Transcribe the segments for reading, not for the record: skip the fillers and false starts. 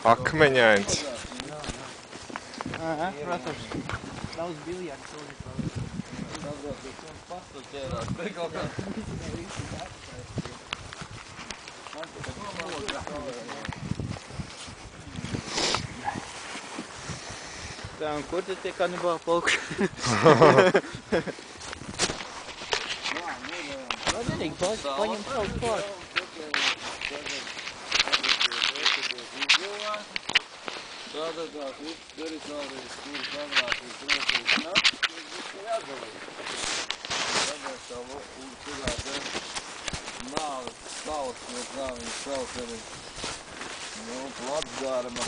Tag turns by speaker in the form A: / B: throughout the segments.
A: Akmeņains.
B: Protams, daudz biljardu šodien paliek.
C: Saprot, ka mums pats tur ķērās, te kaut kā.
B: Tā, un kur tad tie kanibāli paukši? Vienīgi paņem kaut pār.
C: Tātad tās visas teritorijas, kuras agrākīs rūpīgi nāk, tas ir jāatdalīt. Tāpēc tā ursugā te nāves salas, kā viņas sauc arī, Latsdārma,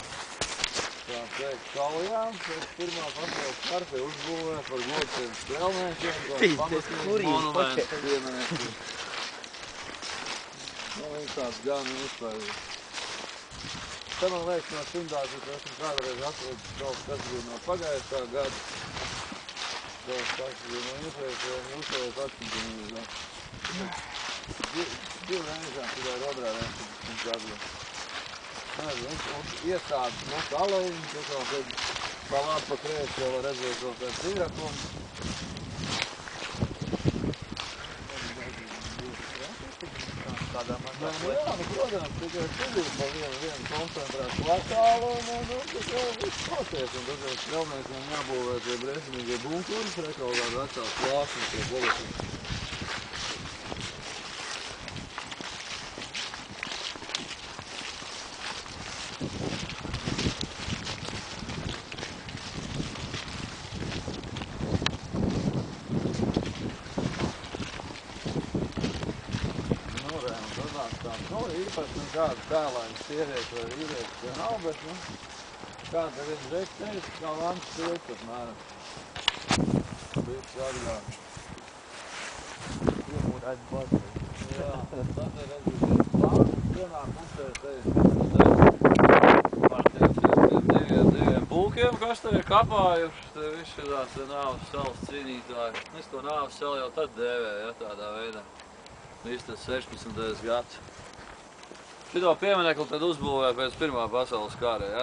C: tā teikt, kaujām, pēc Pirmā pasaules kara te uzbūvēja par godiem spēlniekiem, kāds pamatīgi monuments pieminekļi. Viņš tāds gan uzspēlīja. Te man liekas, no Sundāzes esmu kādreiz atrodis kaut kas bija no pagājušā gada. Kaut kas bija no iepriekšējā un uzsvēlēt atšķirību. Divi reizēm tikai rodrā viņš gadu. Viņš iestādes mūsu alējiņu, kas vēl tad pa labi pa kreisi jau var redzēt vēl tāds īrakums. Jā, protams, tikai tur ir pa vienu koncentrētu kvartālu un tas jau viss notiek. Un tad jau strelniekam jābūvē tie briesmīgie bunkuri, kaut kāda vecās plāksnes, tie politiski. Īpaši nekāda tēlaiņa sievietes vai vīrietis jau nav, bet, kāda viens reiks teica, kā Vants Pilts apmēram. Pilts atgāja.
B: Iemūrēts bazēs.
C: Jā, tad ir redzēt, plāns vienā pusē teica, par tiem diviem pulkiem, kas te ir kapājuši, te viss ir tās nāves salas cīnītāji. Es to nāves salu jau tad dēvēju, ja, tādā veidā. Viss tas 16. gads. Šito pieminekli tad uzbūvēja pēc Pirmā pasaules kara, ja?